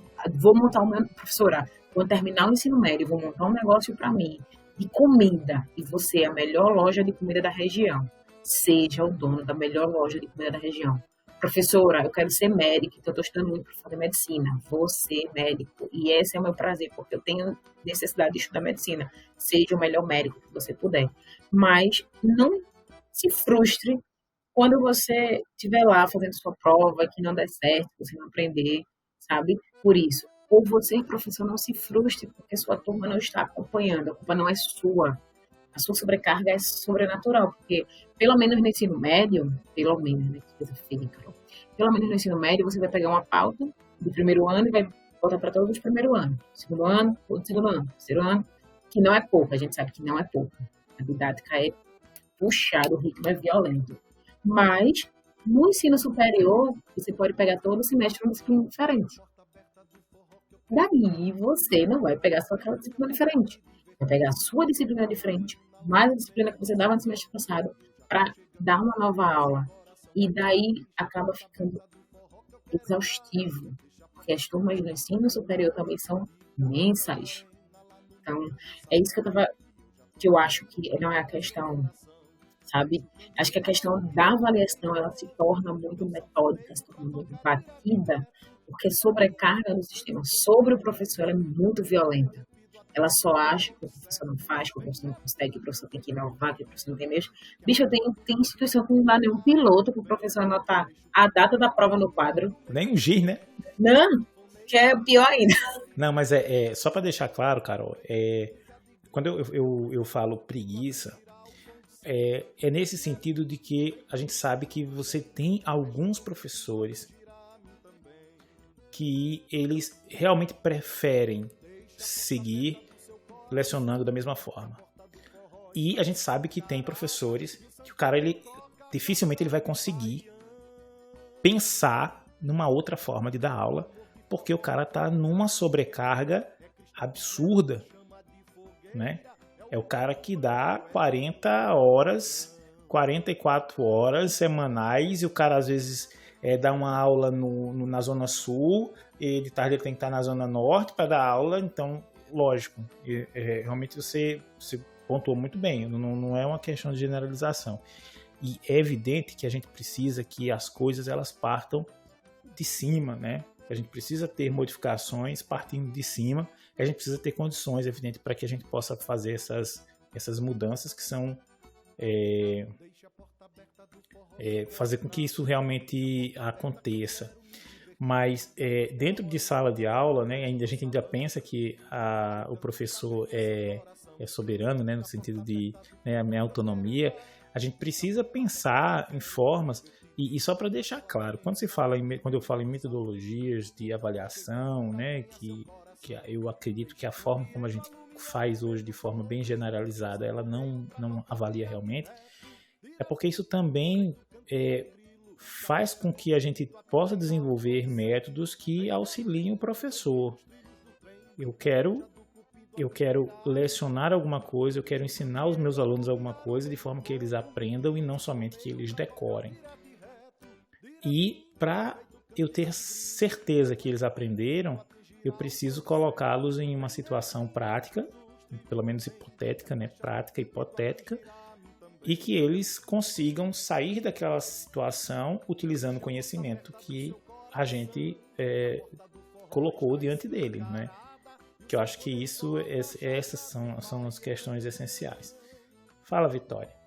professora, vou terminar o ensino médio, vou montar um negócio para mim, de comida, e você é a melhor loja de comida da região, seja o dono da melhor loja de comida da região. Professora, eu quero ser médica, então eu estou estudando muito para fazer medicina. Vou ser médico, e esse é o meu prazer, porque eu tenho necessidade de estudar medicina. Seja o melhor médico que você puder. Mas não se frustre quando você estiver lá fazendo sua prova, que não der certo, você não aprender, sabe? Por isso, ou você, professor, não se frustre porque sua turma não está acompanhando, a culpa não é sua. A sua sobrecarga é sobrenatural, porque pelo menos no ensino médio, pelo menos, né, que coisa feia, Carol, pelo menos no ensino médio você vai pegar uma pauta do primeiro ano e vai botar para todos os primeiros anos. Segundo ano, todo segundo ano, terceiro ano, que não é pouco, a gente sabe que não é pouco. A didática é puxada, o ritmo é violento. Mas no ensino superior, você pode pegar todo semestre uma disciplina diferente. Daí você não vai pegar só aquela disciplina diferente. Vai pegar a sua disciplina diferente, mais a disciplina que você dava no semestre passado, para dar uma nova aula. E daí acaba ficando exaustivo, porque as turmas do ensino superior também são imensas. Então, é isso que eu acho que não é a questão, sabe? Acho que a questão da avaliação, ela se torna muito metódica, se torna muito batida, porque a sobrecarga do sistema sobre o professor é muito violenta. Ela só acha que o professor não faz, que o professor não consegue, que o professor tem que inovar, que o professor não tem mesmo. Bicho, tem instituição que não dá nenhum piloto para o professor anotar a data da prova no quadro. Nem um giz, né? Não, que é pior ainda. Não, mas só para deixar claro, Carol, quando eu falo preguiça, é nesse sentido de que a gente sabe que você tem alguns professores que eles realmente preferem seguir lecionando da mesma forma. E a gente sabe que tem professores que o cara, dificilmente ele vai conseguir pensar numa outra forma de dar aula, porque o cara tá numa sobrecarga absurda, né? É o cara que dá 40 horas, 44 horas semanais, e o cara às vezes dá uma aula na Zona Sul, e de tarde ele tem que estar na Zona Norte para dar aula. Então, lógico, realmente você pontuou muito bem, não é uma questão de generalização. E é evidente que a gente precisa que as coisas elas partam de cima, né? A gente precisa ter modificações partindo de cima, e a gente precisa ter condições, evidente, para que a gente possa fazer essas mudanças que são fazer com que isso realmente aconteça. Mas dentro de sala de aula, né, a gente ainda pensa que o professor é soberano, né, no sentido de a minha autonomia. A gente precisa pensar em formas E só para deixar claro, quando eu falo em metodologias de avaliação, né, que eu acredito que a forma como a gente faz hoje de forma bem generalizada, ela não avalia realmente, é porque isso também faz com que a gente possa desenvolver métodos que auxiliem o professor. Eu quero lecionar alguma coisa, eu quero ensinar aos meus alunos alguma coisa de forma que eles aprendam e não somente que eles decorem. E para eu ter certeza que eles aprenderam, eu preciso colocá-los em uma situação prática, pelo menos hipotética, né? Prática, hipotética, e que eles consigam sair daquela situação utilizando o conhecimento que a gente colocou diante dele, né? Que eu acho que essas são as questões essenciais. Fala, Vitória.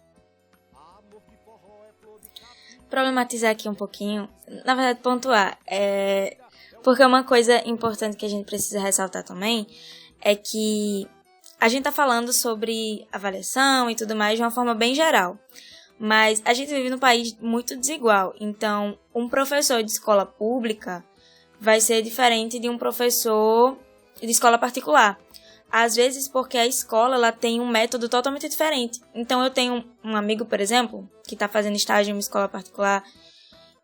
Problematizar aqui um pouquinho, na verdade pontuar, porque uma coisa importante que a gente precisa ressaltar também é que a gente tá falando sobre avaliação e tudo mais de uma forma bem geral, mas a gente vive num país muito desigual, então um professor de escola pública vai ser diferente de um professor de escola particular. Às vezes porque a escola ela tem um método totalmente diferente. Então eu tenho um amigo, por exemplo, que está fazendo estágio em uma escola particular,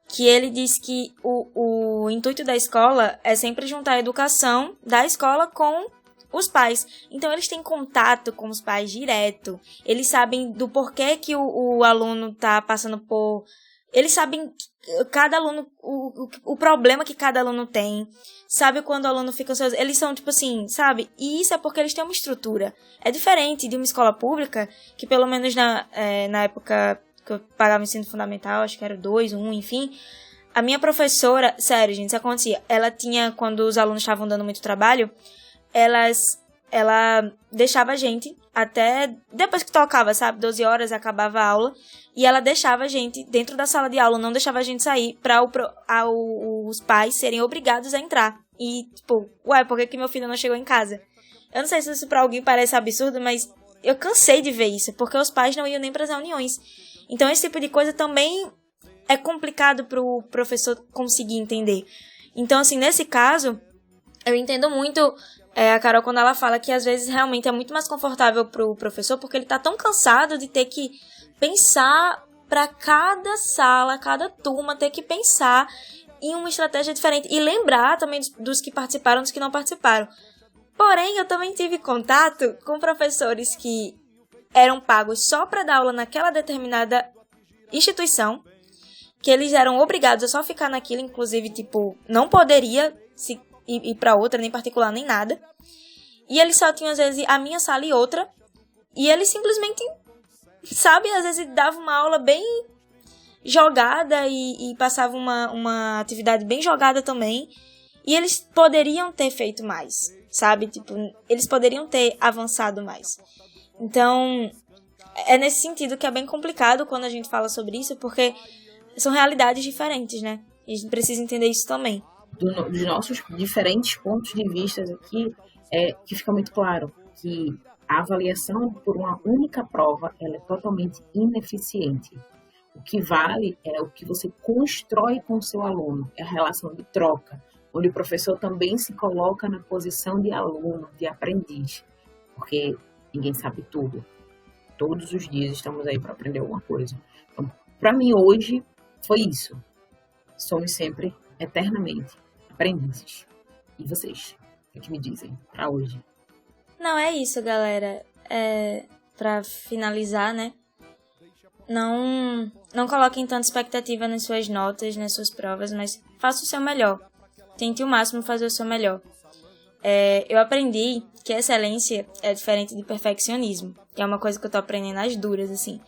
que ele diz que o intuito da escola é sempre juntar a educação da escola com os pais. Então eles têm contato com os pais direto. Eles sabem do porquê que o aluno está passando por... Eles sabem cada aluno, o problema que cada aluno tem, sabe quando o aluno fica ansioso, eles são tipo assim, sabe? E isso é porque eles têm uma estrutura. É diferente de uma escola pública, que pelo menos na época que eu pagava ensino fundamental, acho que era 2, 1, enfim, a minha professora, sério, gente, isso acontecia, ela tinha, quando os alunos estavam dando muito trabalho, ela deixava a gente até depois que tocava, sabe? 12 horas acabava a aula. E ela deixava a gente dentro da sala de aula, não deixava a gente sair para os pais serem obrigados a entrar. E, tipo, por que meu filho não chegou em casa? Eu não sei se isso pra alguém parece absurdo, mas eu cansei de ver isso, porque os pais não iam nem pras reuniões. Então esse tipo de coisa também é complicado pro professor conseguir entender. Então, assim, nesse caso, eu entendo muito a Carol quando ela fala que às vezes realmente é muito mais confortável pro professor, porque ele tá tão cansado de ter que pensar para cada sala, cada turma, ter que pensar em uma estratégia diferente. E lembrar também dos que participaram, dos que não participaram. Porém, eu também tive contato com professores que eram pagos só para dar aula naquela determinada instituição, que eles eram obrigados a só ficar naquilo, inclusive, tipo, não poderia ir para outra, nem particular, nem nada. E eles só tinham, às vezes, a minha sala e outra, e eles simplesmente... Sabe, às vezes dava uma aula bem jogada e passava uma atividade bem jogada também. E eles poderiam ter feito mais, sabe? Tipo, eles poderiam ter avançado mais. Então, é nesse sentido que é bem complicado quando a gente fala sobre isso, porque são realidades diferentes, né? E a gente precisa entender isso também. Dos nossos diferentes pontos de vista aqui, que fica muito claro que a avaliação por uma única prova ela é totalmente ineficiente. O que vale é o que você constrói com o seu aluno, é a relação de troca, onde o professor também se coloca na posição de aluno, de aprendiz, porque ninguém sabe tudo. Todos os dias estamos aí para aprender alguma coisa. Então, para mim hoje foi isso. Somos sempre, eternamente, aprendizes. E vocês? O que me dizem para hoje? Não, é isso, galera. Pra finalizar, né? Não coloquem tanta expectativa nas suas notas, nas suas provas, mas faça o seu melhor. Tente o máximo fazer o seu melhor. Eu aprendi que excelência é diferente de perfeccionismo. Que é uma coisa que eu tô aprendendo às duras, assim.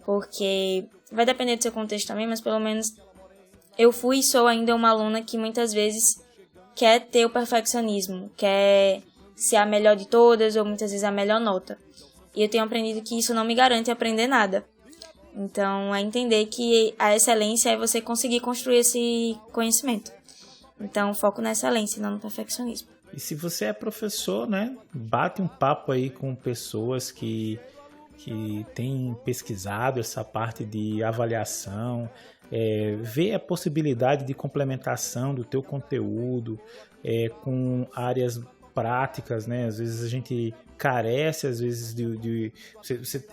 Porque vai depender do seu contexto também, mas pelo menos eu fui e sou ainda uma aluna que muitas vezes quer ter o perfeccionismo, quer ser a melhor de todas ou muitas vezes a melhor nota. E eu tenho aprendido que isso não me garante aprender nada. Então, é entender que a excelência é você conseguir construir esse conhecimento. Então, foco na excelência, não no perfeccionismo. E se você é professor, né, bate um papo aí com pessoas que que tem pesquisado essa parte de avaliação, vê a possibilidade de complementação do teu conteúdo com áreas práticas, né? Às vezes a gente carece, às vezes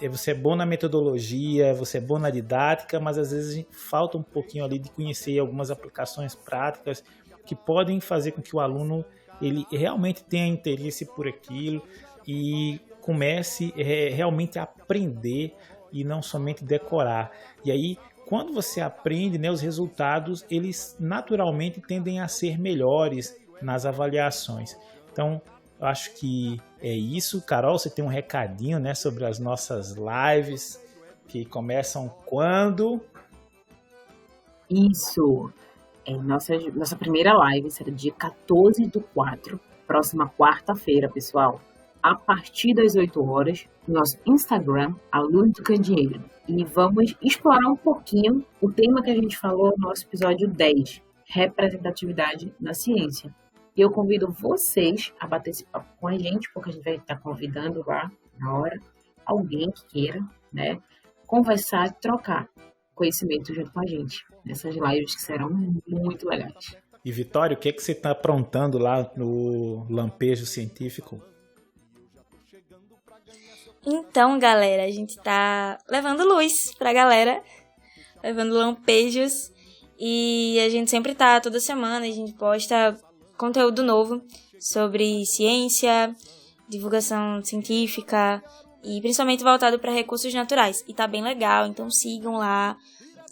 você é bom na metodologia, você é bom na didática, mas às vezes a gente falta um pouquinho ali de conhecer algumas aplicações práticas que podem fazer com que o aluno ele realmente tenha interesse por aquilo e comece realmente a aprender e não somente decorar. E aí, quando você aprende, né, os resultados eles naturalmente tendem a ser melhores nas avaliações. Então, eu acho que é isso. Carol, você tem um recadinho, né, sobre as nossas lives que começam quando? Isso. Nossa primeira live será dia 14/4, próxima quarta-feira, pessoal. A partir das 8 horas, no nosso Instagram, A Luz do Candeeiro. E vamos explorar um pouquinho o tema que a gente falou no nosso episódio 10, representatividade na ciência. E eu convido vocês a bater esse papo com a gente, porque a gente vai estar convidando lá, na hora, alguém que queira, né, conversar e trocar conhecimento junto com a gente, nessas lives que serão muito legais. E Vitória, o que você está aprontando lá no Lampejo Científico? Então, galera, a gente tá levando luz pra galera, levando lampejos, e a gente sempre tá, toda semana, a gente posta conteúdo novo sobre ciência, divulgação científica e principalmente voltado para recursos naturais. E tá bem legal, então sigam lá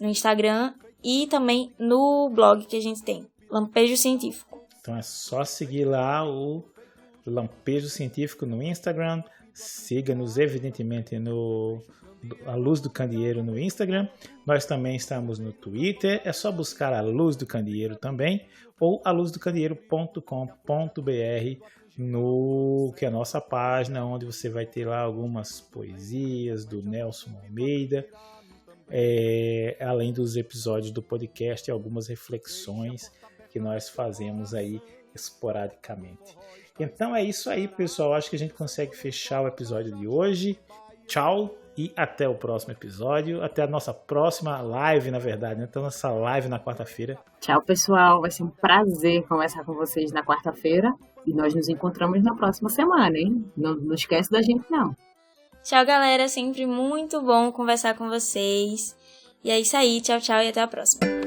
no Instagram e também no blog que a gente tem, Lampejo Científico. Então é só seguir lá o Lampejo Científico no Instagram, siga-nos evidentemente no A Luz do Candeeiro no Instagram. Nós também estamos no Twitter, é só buscar A Luz do Candeeiro também, ou aluzdocandeeiro.com.br, que é a nossa página, onde você vai ter lá algumas poesias do Nelson Almeida, além dos episódios do podcast e algumas reflexões que nós fazemos aí esporadicamente. Então é isso aí, pessoal. Acho que a gente consegue fechar o episódio de hoje. Tchau e até o próximo episódio. Até a nossa próxima live, na verdade, né? Então, nossa live na quarta-feira. Tchau, pessoal. Vai ser um prazer conversar com vocês na quarta-feira. E nós nos encontramos na próxima semana, hein? Não esquece da gente, não. Tchau, galera. Sempre muito bom conversar com vocês. E é isso aí. Tchau, tchau e até a próxima.